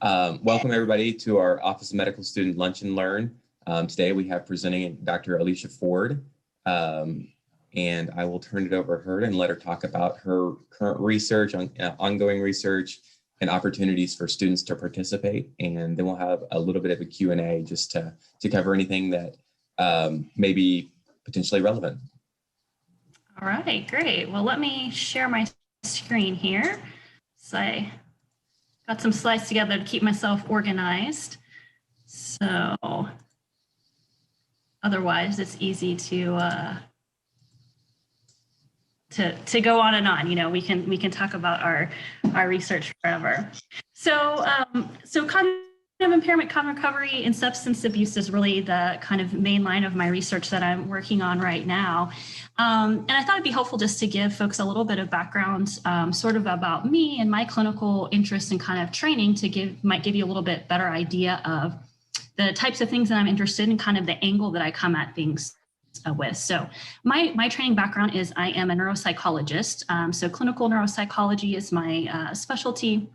Welcome everybody to our Office of Medical Student Lunch and Learn. Today we have presenting Dr. Alicia Ford, and I will turn it over to her and let her talk about her current research, ongoing research, and opportunities for students to participate. And then we'll have a little bit of a Q&A just to cover anything that may be potentially relevant. All right, great. Well, let me share my screen here. So I got some slides together to keep myself organized. So otherwise, it's easy to go on and on. You know, we can talk about our research forever. So cognitive impairment, cognitive recovery, and substance abuse is really the kind of main line of my research that I'm working on right now. And I thought it'd be helpful just to give folks a little bit of background sort of about me and my clinical interest and kind of training might give you a little bit better idea of the types of things that I'm interested in, kind of the angle that I come at things with. So my training background is I am a neuropsychologist. So clinical neuropsychology is my specialty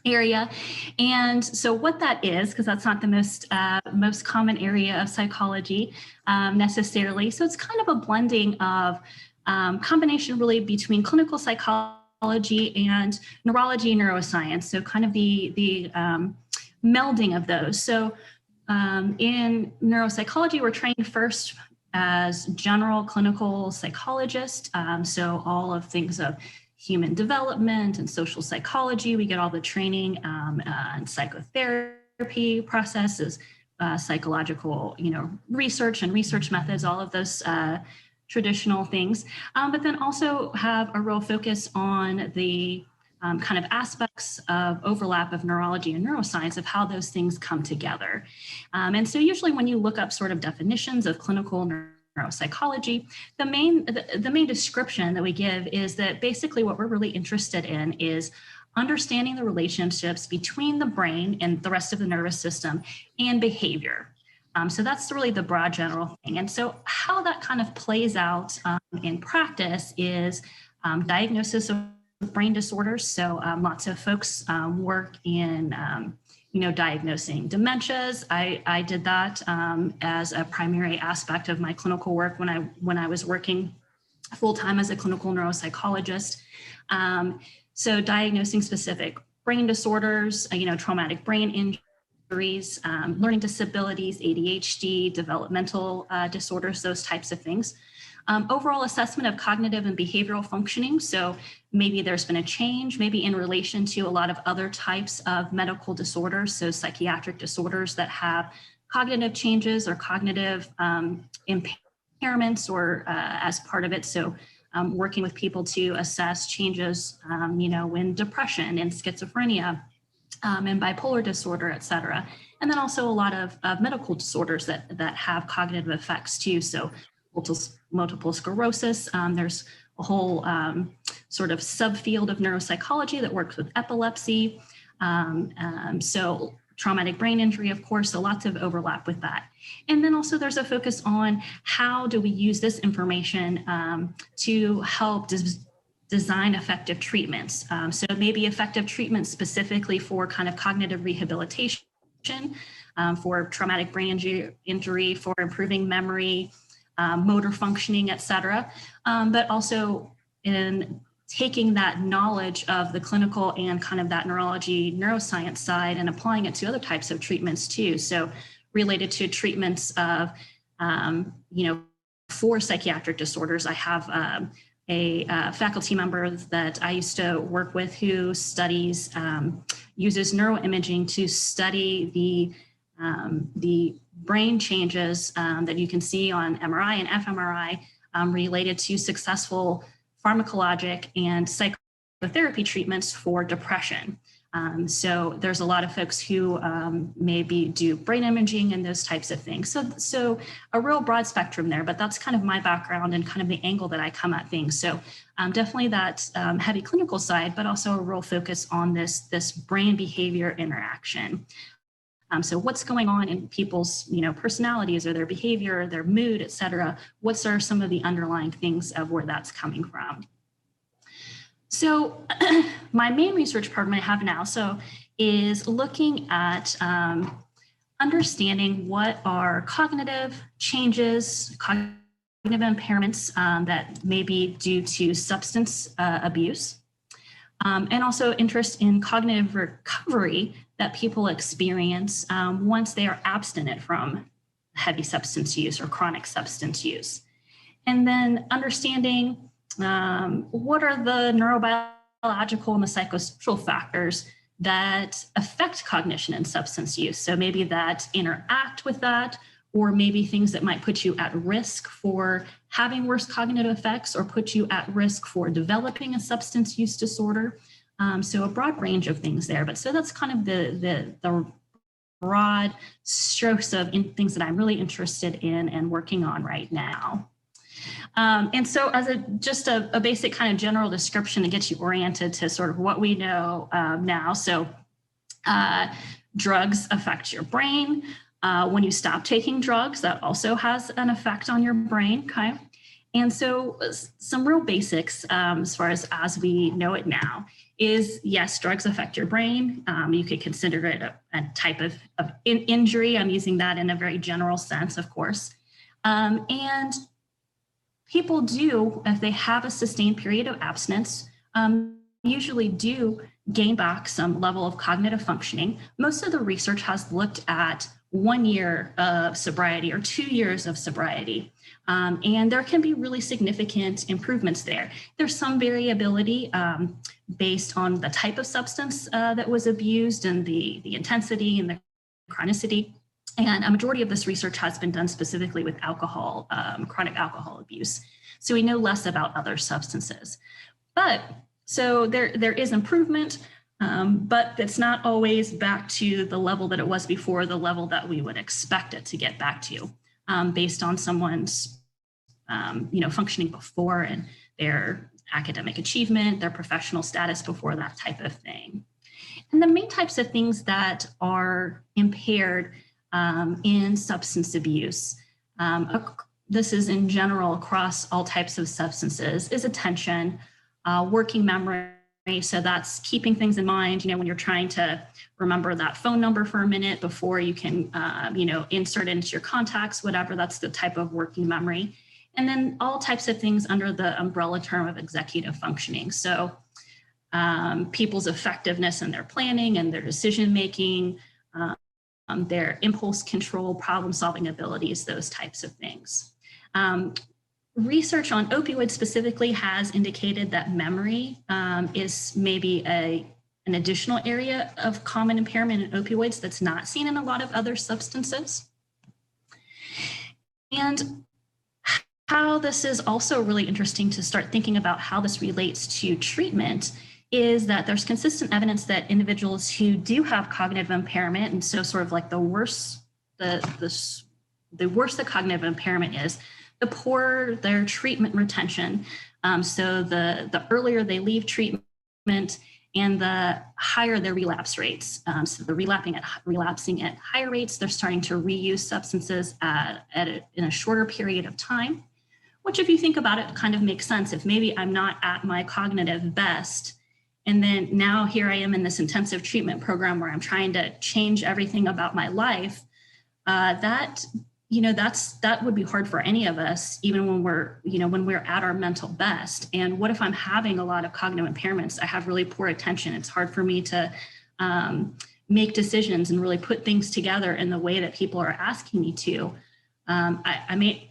area. And so what that is, because that's not the most common area of psychology necessarily. So it's kind of a blending of combination really between clinical psychology and neurology and neuroscience. So kind of the melding of those. So in neuropsychology, we're trained first as general clinical psychologist. So all of things of human development and social psychology. We get all the training and psychotherapy processes, psychological, research and research methods, all of those traditional things. But then also have a real focus on the kind of aspects of overlap of neurology and neuroscience, of how those things come together. And so usually when you look up sort of definitions of clinical neuropsychology, the main description that we give is that basically what we're really interested in is understanding the relationships between the brain and the rest of the nervous system and behavior. So that's really the broad general thing. And so how that kind of plays out in practice is diagnosis of brain disorders. So lots of folks work in diagnosing dementias. I did that as a primary aspect of my clinical work when I was working full-time as a clinical neuropsychologist. So diagnosing specific brain disorders, traumatic brain injuries, learning disabilities, ADHD, developmental disorders, those types of things. Overall assessment of cognitive and behavioral functioning. So maybe there's been a change, maybe in relation to a lot of other types of medical disorders, so psychiatric disorders that have cognitive changes or cognitive impairments or as part of it. So working with people to assess changes, in depression and schizophrenia and bipolar disorder, et cetera. And then also a lot of medical disorders that have cognitive effects too. So multiple sclerosis. There's a whole sort of subfield of neuropsychology that works with epilepsy. So traumatic brain injury, of course, so lots of overlap with that. And then also there's a focus on how do we use this information to help design effective treatments. So maybe effective treatments specifically for kind of cognitive rehabilitation, for traumatic brain injury, for improving memory, motor functioning, et cetera, but also in taking that knowledge of the clinical and kind of that neurology, neuroscience side and applying it to other types of treatments too. So related to treatments of, for psychiatric disorders, I have a faculty member that I used to work with who studies, uses neuroimaging to study the brain changes that you can see on MRI and fMRI related to successful pharmacologic and psychotherapy treatments for depression. So there's a lot of folks who maybe do brain imaging and those types of things. So a real broad spectrum there, but that's kind of my background and kind of the angle that I come at things. So definitely that heavy clinical side, but also a real focus on this brain behavior interaction. So what's going on in people's, personalities or their behavior, their mood, et cetera? What are some of the underlying things of where that's coming from? So my main research program I have now, so is looking at understanding what are cognitive changes, cognitive impairments that may be due to substance abuse, and also interest in cognitive recovery that people experience once they are abstinent from heavy substance use or chronic substance use. And then understanding what are the neurobiological and the psychosocial factors that affect cognition and substance use. So maybe that interact with that, or maybe things that might put you at risk for having worse cognitive effects or put you at risk for developing a substance use disorder. So a broad range of things there. But so that's kind of the broad strokes of things that I'm really interested in and working on right now. And so as just a basic kind of general description to get you oriented to sort of what we know now. So drugs affect your brain. When you stop taking drugs, that also has an effect on your brain, okay? And so some real basics as far as we know it now is, yes, drugs affect your brain. You could consider it a type of injury. I'm using that in a very general sense, of course. And people do, if they have a sustained period of abstinence, usually do gain back some level of cognitive functioning. Most of the research has looked at 1 year of sobriety or 2 years of sobriety. And there can be really significant improvements there. There's some variability based on the type of substance that was abused and the intensity and the chronicity. And a majority of this research has been done specifically with alcohol, chronic alcohol abuse. So we know less about other substances. But so there is improvement, but it's not always back to the level that it was before, the level that we would expect it to get back to, based on someone's functioning before and their academic achievement, their professional status before, that type of thing. And the main types of things that are impaired in substance abuse, this is in general across all types of substances, is attention, working memory. So that's keeping things in mind, when you're trying to remember that phone number for a minute before you can, insert it into your contacts, whatever, that's the type of working memory. And then all types of things under the umbrella term of executive functioning. So people's effectiveness in their planning and their decision-making, their impulse control, problem-solving abilities, those types of things. Research on opioids specifically has indicated that memory is maybe an additional area of common impairment in opioids that's not seen in a lot of other substances. And how this is also really interesting to start thinking about how this relates to treatment is that there's consistent evidence that individuals who do have cognitive impairment, and so sort of like the worse the worse the cognitive impairment is, the poorer their treatment retention. So the earlier they leave treatment and the higher their relapse rates. So they're relapsing at higher rates. They're starting to reuse substances in a shorter period of time, which if you think about it, kind of makes sense. If maybe I'm not at my cognitive best, and then now here I am in this intensive treatment program where I'm trying to change everything about my life, that would be hard for any of us, even when we're at our mental best. And what if I'm having a lot of cognitive impairments? I have really poor attention. It's hard for me to make decisions and really put things together in the way that people are asking me to. I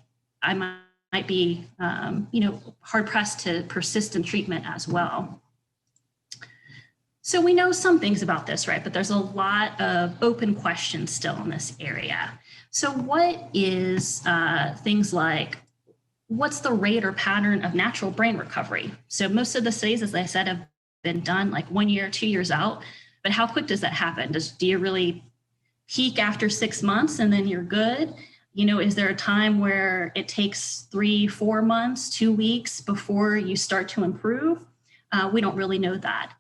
might be hard pressed to persist in treatment as well. So we know some things about this, right? But there's a lot of open questions still in this area. So what is things like, what's the rate or pattern of natural brain recovery? So most of the studies, as I said, have been done like 1 year, 2 years out, but how quick does that happen? Do you really peak after 6 months and then you're good? Is there a time where it takes 3, 4 months, 2 weeks before you start to improve? We don't really know that.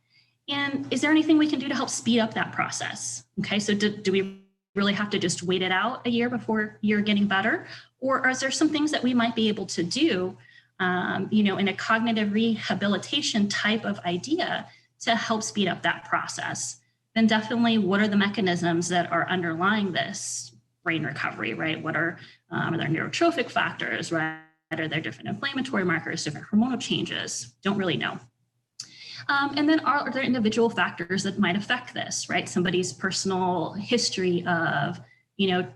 And is there anything we can do to help speed up that process? Okay, so do we really have to just wait it out a year before you're getting better? Or is there some things that we might be able to do, in a cognitive rehabilitation type of idea to help speed up that process? then definitely what are the mechanisms that are underlying this brain recovery, right? What are there neurotrophic factors, right? Are there different inflammatory markers, different hormonal changes? Don't really know. And then are there individual factors that might affect this, right? Somebody's personal history of,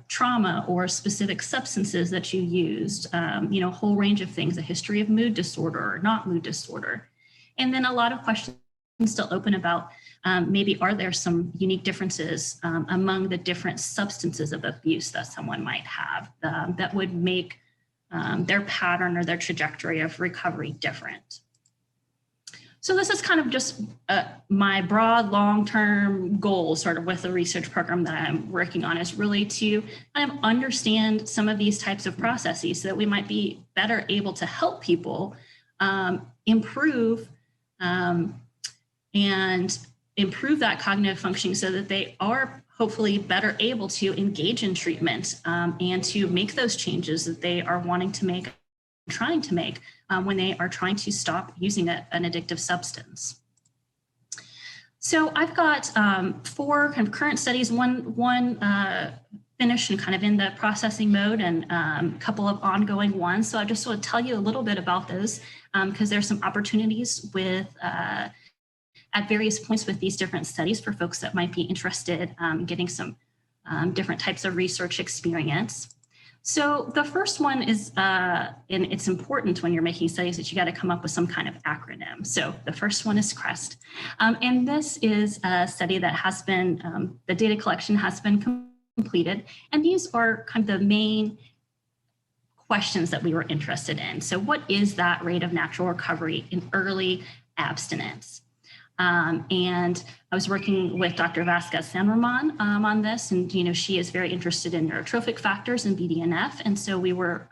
trauma or specific substances that you used, a whole range of things, a history of mood disorder or not mood disorder. And then a lot of questions still open about maybe are there some unique differences among the different substances of abuse that someone might have that would make their pattern or their trajectory of recovery different. So this is kind of just my broad long-term goal sort of with the research program that I'm working on, is really to kind of understand some of these types of processes so that we might be better able to help people improve and improve that cognitive functioning so that they are hopefully better able to engage in treatment and to make those changes that they are wanting to make, trying to make when they are trying to stop using an addictive substance. So I've got 4 kind of current studies, one finished and kind of in the processing mode, and a couple of ongoing ones. So I just want to tell you a little bit about those because there's some opportunities with at various points with these different studies for folks that might be interested in getting some different types of research experience. So the first one is, and it's important when you're making studies that you got to come up with some kind of acronym. So the first one is CREST. And this is a study that has been, the data collection has been completed. And these are kind of the main questions that we were interested in. So what is that rate of natural recovery in early abstinence? And I was working with Dr. Vasquez San Roman on this, and she is very interested in neurotrophic factors and BDNF, and so we were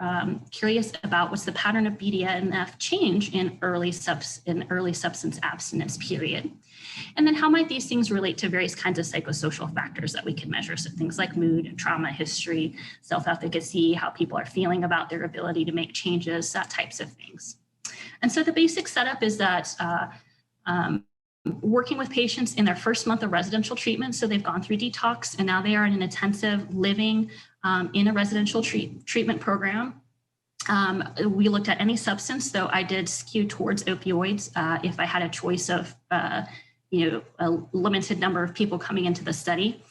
curious about what's the pattern of BDNF change in early substance abstinence period, and then how might these things relate to various kinds of psychosocial factors that we can measure, so things like mood, trauma history, self-efficacy, how people are feeling about their ability to make changes, that types of things. And so the basic setup is that working with patients in their first month of residential treatment. So they've gone through detox and now they are in an intensive living in a residential treatment program. We looked at any substance, though I did skew towards opioids. If I had a choice of, a limited number of people coming into the study,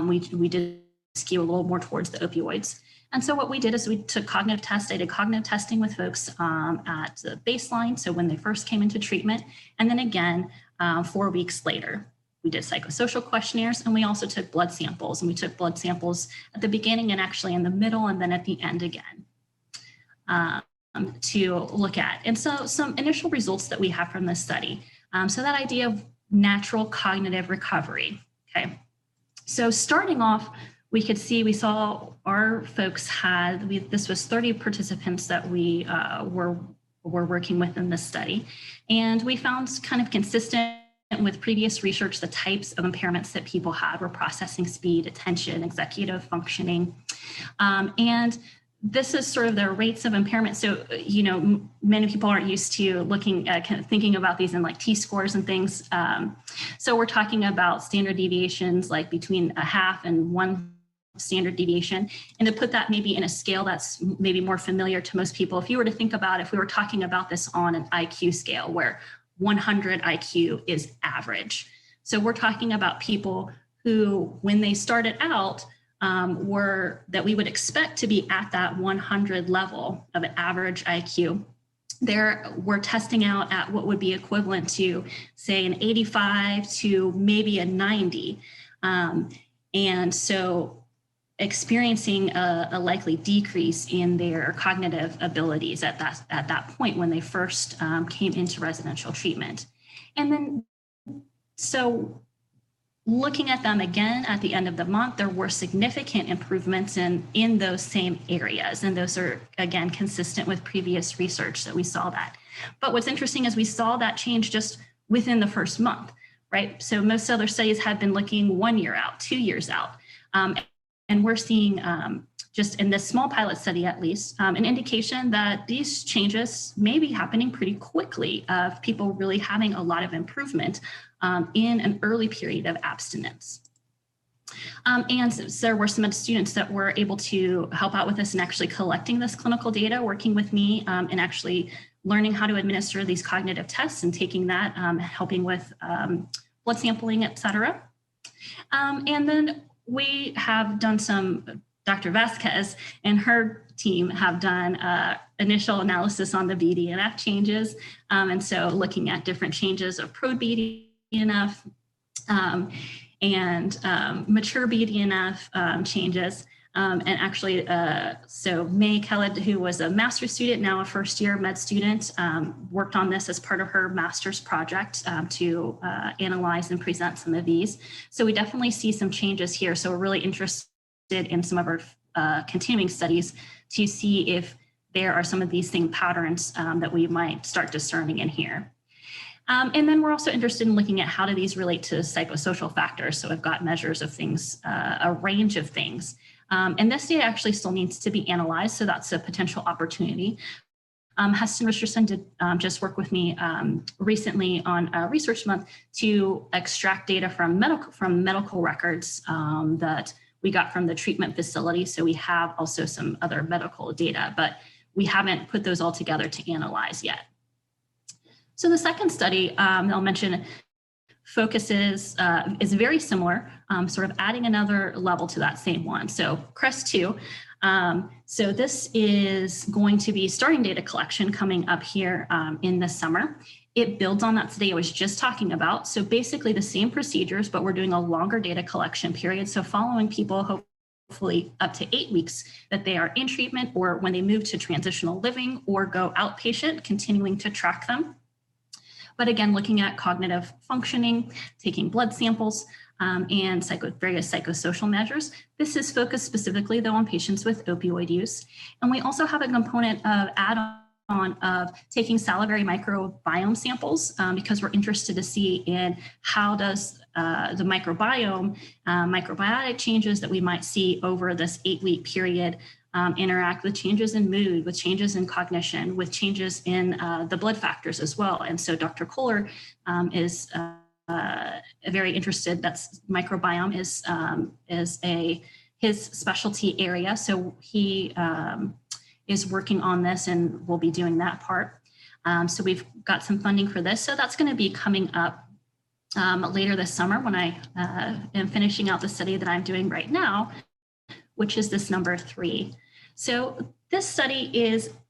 we did skew a little more towards the opioids. And so what we did is we took cognitive tests. I did cognitive testing with folks at the baseline, so when they first came into treatment, and then again, 4 weeks later. We did psychosocial questionnaires, and we also took blood samples, and we took blood samples at the beginning and actually in the middle and then at the end again to look at. And so some initial results that we have from this study. So that idea of natural cognitive recovery, okay? So starting off, we saw our folks had, this was 30 participants that we were working with in this study. And we found kind of consistent with previous research, the types of impairments that people had were processing speed, attention, executive functioning. And this is sort of their rates of impairment. So, many people aren't used to looking at kind of thinking about these in like T-scores and things. So we're talking about standard deviations like between a half and 1 standard deviation. And to put that maybe in a scale that's maybe more familiar to most people, if you were to think about if we were talking about this on an IQ scale where 100 IQ is average. So we're talking about people who, when they started out, that we would expect to be at that 100 level of an average IQ. We're testing out at what would be equivalent to, say, an 85 to maybe a 90. And so experiencing a likely decrease in their cognitive abilities at that point when they first came into residential treatment. And then, so looking at them again at the end of the month, there were significant improvements in those same areas. And those are, again, consistent with previous research that we saw that. But what's interesting is we saw that change just within the first month, right? So most other studies had been looking 1 year out, 2 years out. And we're seeing just in this small pilot study at least, an indication that these changes may be happening pretty quickly of people really having a lot of improvement in an early period of abstinence. And so there were some students that were able to help out with this and actually collecting this clinical data, working with me and actually learning how to administer these cognitive tests and taking that, helping with blood sampling, et cetera. And then we have done some, Dr. Vasquez and her team have done initial analysis on the BDNF changes. And so looking at different changes of pro-BDNF and mature BDNF changes. And actually, so May Khaled, who was a master's student, now a first-year med student, worked on this as part of her master's project to analyze and present some of these. So we definitely see some changes here. So we're really interested in some of our continuing studies to see if there are some of these same patterns that we might start discerning in here. And then we're also interested in looking at how do these relate to psychosocial factors. So I've got measures of things, a range of things. And this data actually still needs to be analyzed, so that's a potential opportunity. Heston Richardson did just work with me recently on a research month to extract data from medical records that we got from the treatment facility. So we have also some other medical data, but we haven't put those all together to analyze yet. So the second study I'll mention focuses, is very similar, sort of adding another level to that same one. So CREST-2, so this is going to be starting data collection coming up here in the summer. It builds on that study I was just talking about. So basically the same procedures, but we're doing a longer data collection period. So following people hopefully up to 8 weeks that they are in treatment or when they move to transitional living or go outpatient, continuing to track them. But again, looking at cognitive functioning, taking blood samples, and various psychosocial measures. This is focused specifically, though, on patients with opioid use. And we also have a component of add-on of taking salivary microbiome samples because we're interested to see in how does the microbiome, microbiotic changes that we might see over this 8-week period interact with changes in mood, with changes in cognition, with changes in the blood factors as well. And so Dr. Kohler is very interested. That's microbiome is his specialty area. So he is working on this and will be doing that part. So we've got some funding for this. So that's going to be coming up later this summer when I am finishing out the study that I'm doing right now, which is this number 3. So this study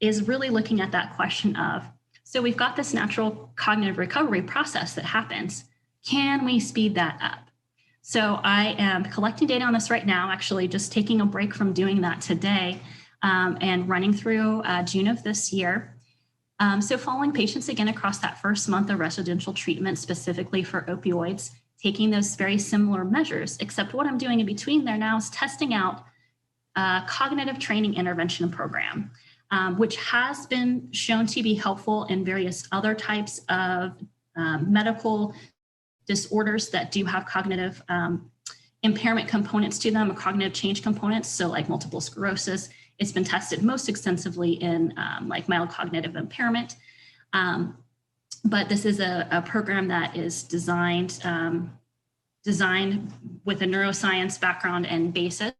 is really looking at that question of, so we've got this natural cognitive recovery process that happens. Can we speed that up? So I am collecting data on this right now, actually just taking a break from doing that today and running through June of this year. So following patients again across that first month of residential treatment, specifically for opioids, taking those very similar measures, except what I'm doing in between there now is testing out a cognitive training intervention program, which has been shown to be helpful in various other types of medical disorders that do have cognitive impairment components to them, or cognitive change components. So like multiple sclerosis, it's been tested most extensively in like mild cognitive impairment. But this is a program that is designed with a neuroscience background and basis.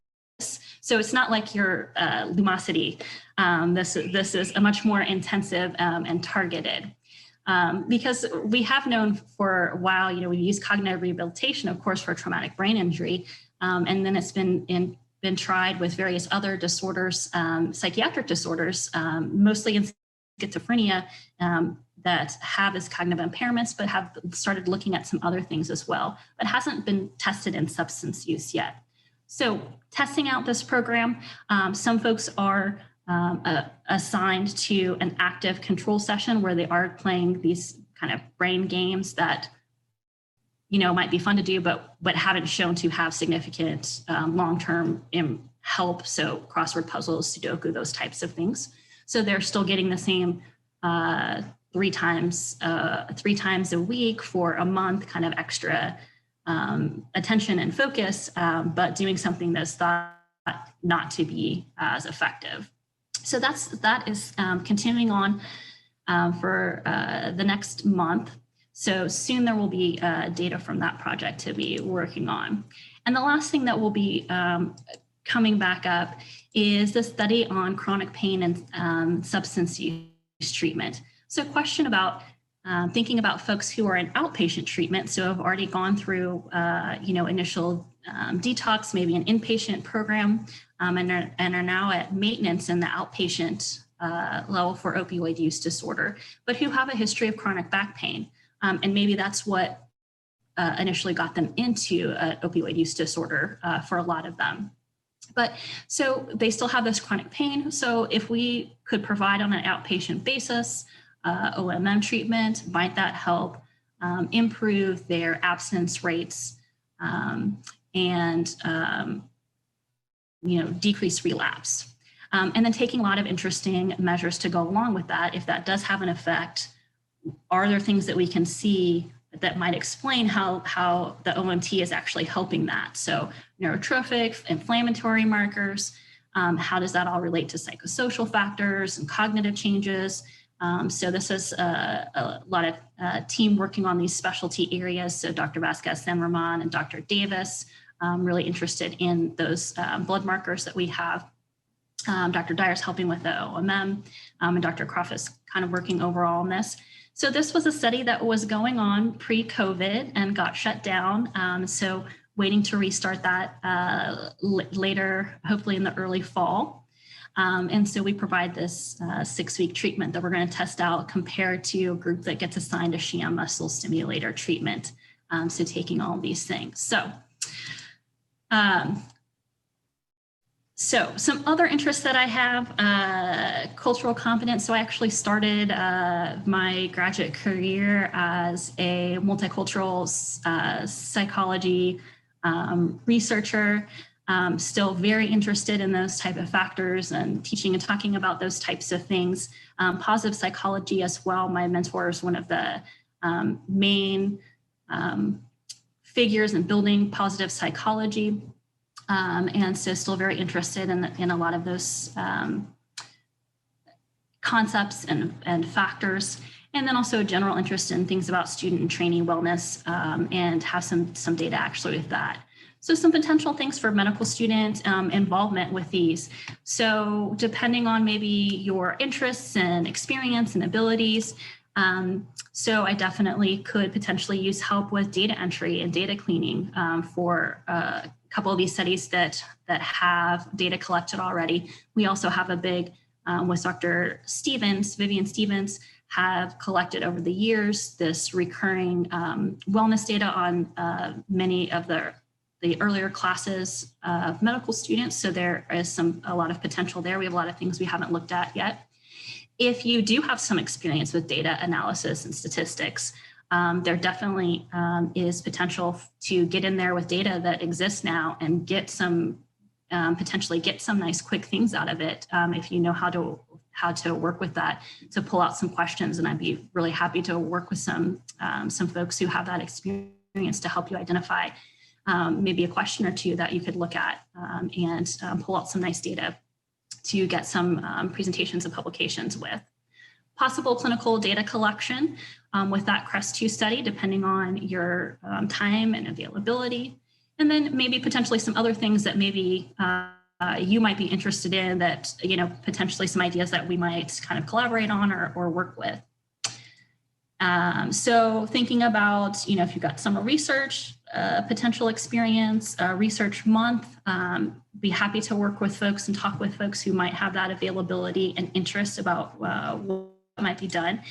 So it's not like your Lumosity. This is a much more intensive and targeted. Because we have known for a while, we use cognitive rehabilitation, of course, for traumatic brain injury, and then it's been tried with various other disorders, psychiatric disorders, mostly in schizophrenia that have as cognitive impairments, but have started looking at some other things as well, but hasn't been tested in substance use yet. So testing out this program, some folks are assigned to an active control session where they are playing these kind of brain games that, might be fun to do, but haven't shown to have significant long-term help. So crossword puzzles, Sudoku, those types of things. So they're still getting the same 3 times a week for a month, kind of extra attention and focus, but doing something that's thought not to be as effective. So that is continuing on for the next month. So soon there will be data from that project to be working on. And the last thing that will be coming back up is the study on chronic pain and substance use treatment. So a question about thinking about folks who are in outpatient treatment, so have already gone through initial detox, maybe an inpatient program, and are now at maintenance in the outpatient level for opioid use disorder, but who have a history of chronic back pain. And maybe that's what initially got them into opioid use disorder for a lot of them. But so they still have this chronic pain. So if we could provide on an outpatient basis OMM treatment, might that help improve their abstinence rates and decrease relapse? And then taking a lot of interesting measures to go along with that. If that does have an effect, are there things that we can see that might explain how the OMT is actually helping that? So neurotrophic, inflammatory markers, how does that all relate to psychosocial factors and cognitive changes? So this is a lot of team working on these specialty areas. So Dr. Vasquez San Roman and Dr. Davis, really interested in those blood markers that we have. Dr. Dyer's helping with the OMM, and Dr. Croft is kind of working overall on this. So this was a study that was going on pre-COVID and got shut down. So waiting to restart that later, hopefully in the early fall. And so we provide this 6-week treatment that we're going to test out compared to a group that gets assigned a sham muscle stimulator treatment. So taking all these things. So some other interests that I have, cultural competence. So I actually started my graduate career as a multicultural psychology researcher. Still very interested in those type of factors and teaching and talking about those types of things. Positive psychology as well. My mentor is one of the main figures in building positive psychology. And so still very interested in a lot of those concepts and factors. And then also a general interest in things about student and trainee wellness, and have some data actually with that. So some potential things for medical student involvement with these. So depending on maybe your interests and experience and abilities, so I definitely could potentially use help with data entry and data cleaning for a couple of these studies that have data collected already. We also have a big, with Dr. Stevens, Vivian Stevens, have collected over the years this recurring wellness data on many of the earlier classes of medical students. So there is a lot of potential there. We have a lot of things we haven't looked at yet. If you do have some experience with data analysis and statistics, there definitely is potential to get in there with data that exists now and get some, potentially get some nice quick things out of it if you know how to work with that, to pull out some questions. And I'd be really happy to work with some folks who have that experience to help you identify maybe a question or two that you could look at and pull out some nice data to get some presentations and publications with. Possible clinical data collection with that CREST-2 study, depending on your time and availability. And then maybe potentially some other things that maybe you might be interested in that, potentially some ideas that we might kind of collaborate on or work with. So thinking about, if you've got summer research, potential experience, research month, be happy to work with folks and talk with folks who might have that availability and interest about what might be done.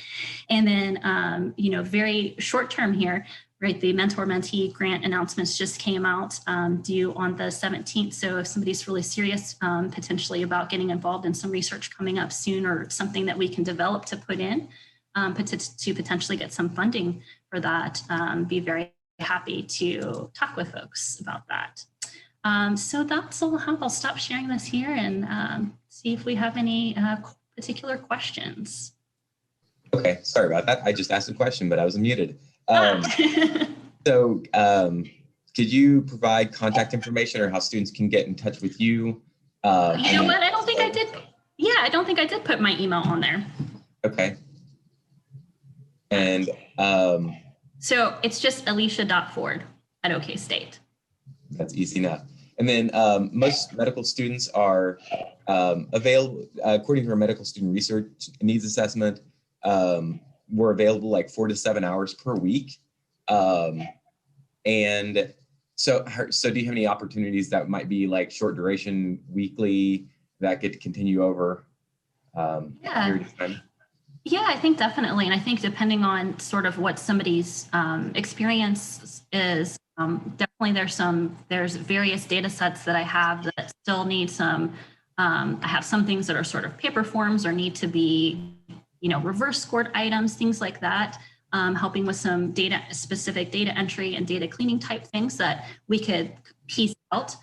And then, very short term here, right? The mentor-mentee grant announcements just came out due on the 17th. So if somebody's really serious potentially about getting involved in some research coming up soon or something that we can develop to put in to potentially get some funding for that, be very happy to talk with folks about that. So that's all I have. I'll stop sharing this here and see if we have any particular questions. Okay, sorry about that. I just asked a question, but I was muted. So can Did you provide contact information or how students can get in touch with you? You know what? I don't think I did. Yeah, I don't think I did put my email on there. Okay. And so it's just alicia.ford at OK State. That's easy enough. And then most medical students are available, according to our medical student research needs assessment, we're available like 4 to 7 hours per week. And so do you have any opportunities that might be like short duration weekly that get to continue over period of time? Yeah, I think definitely. And I think depending on sort of what somebody's experience is, definitely there's various data sets that I have that still need some, I have some things that are sort of paper forms or need to be, reverse scored items, things like that, helping with some specific data entry and data cleaning type things that we could piece out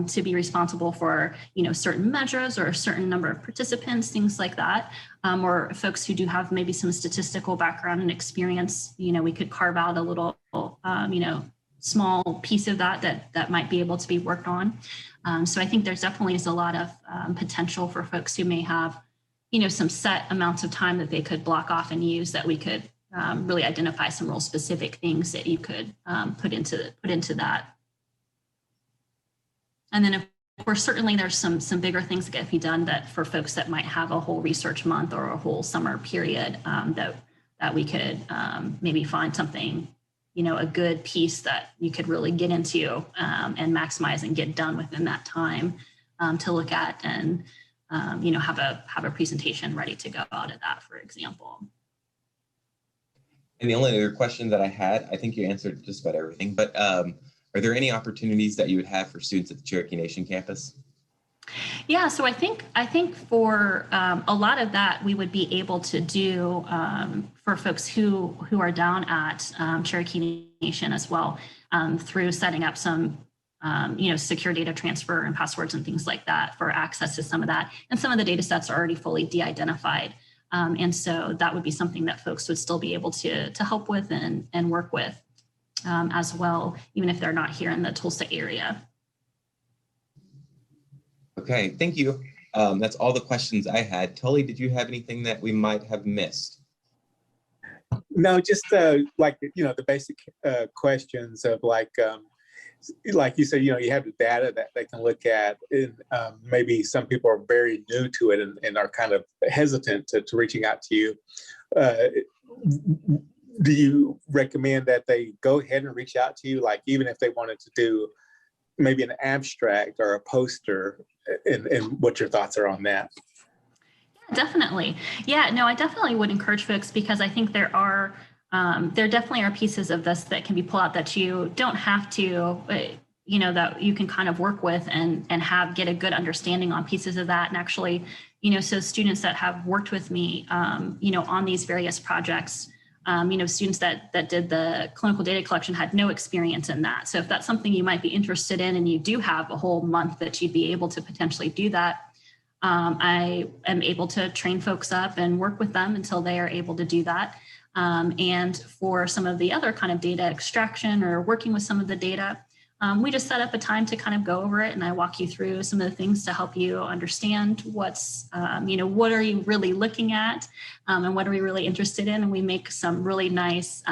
to be responsible for, certain measures or a certain number of participants, things like that. Or folks who do have maybe some statistical background and experience, we could carve out a little, small piece of that might be able to be worked on. So I think there's definitely is a lot of potential for folks who may have, some set amounts of time that they could block off and use that we could really identify some real specific things that you could put into that. And then of course, certainly there's some bigger things that get to be done that for folks that might have a whole research month or a whole summer period that we could maybe find something, a good piece that you could really get into and maximize and get done within that time to look at and, have a presentation ready to go out of that, for example. And the only other question that I had, I think you answered just about everything, but are there any opportunities that you would have for students at the Cherokee Nation campus? Yeah, so I think for a lot of that we would be able to do for folks who are down at Cherokee Nation as well through setting up some secure data transfer and passwords and things like that for access to some of that. And some of the data sets are already fully de-identified. And so that would be something that folks would still be able to help with and work with as well, even if they're not here in the Tulsa area. Okay, thank you. That's all the questions I had. Tully, did you have anything that we might have missed? No, just like, the basic questions of like you said, you have the data that they can look at. And maybe some people are very new to it and are kind of hesitant to reaching out to you. Do you recommend that they go ahead and reach out to you, like even if they wanted to do maybe an abstract or a poster, and what your thoughts are on that? Yeah, definitely. Yeah, no, I definitely would encourage folks because I think there definitely are pieces of this that can be pulled out that you don't have to, that you can kind of work with and get a good understanding on pieces of that. And actually, so students that have worked with me, on these various projects, students that did the clinical data collection had no experience in that. So if that's something you might be interested in and you do have a whole month that you'd be able to potentially do that, I am able to train folks up and work with them until they are able to do that. And for some of the other kind of data extraction or working with some of the data, we just set up a time to kind of go over it and I walk you through some of the things to help you understand what's, what are you really looking at and what are we really interested in. And we make some really nice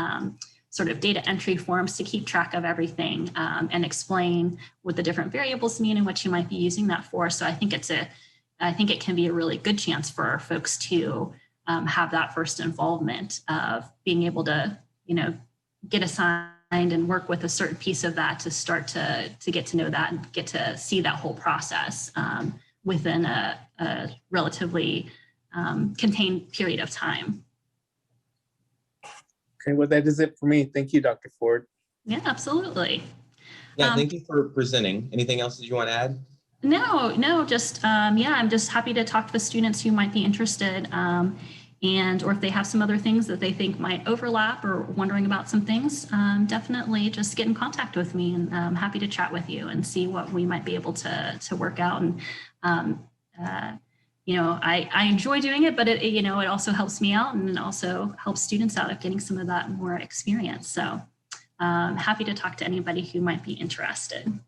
sort of data entry forms to keep track of everything and explain what the different variables mean and what you might be using that for. So I think it can be a really good chance for our folks to have that first involvement of being able to, get assigned and work with a certain piece of that to start to get to know that and get to see that whole process within a relatively contained period of time. Okay, well, that is it for me. Thank you, Dr. Ford. Yeah, absolutely. Yeah, thank you for presenting. Anything else that you want to add? No, just, I'm just happy to talk to the students who might be interested or if they have some other things that they think might overlap or wondering about some things, definitely just get in contact with me and I'm happy to chat with you and see what we might be able to work out. And, I enjoy doing it, but it also helps me out and it also helps students out of getting some of that more experience. So Happy to talk to anybody who might be interested.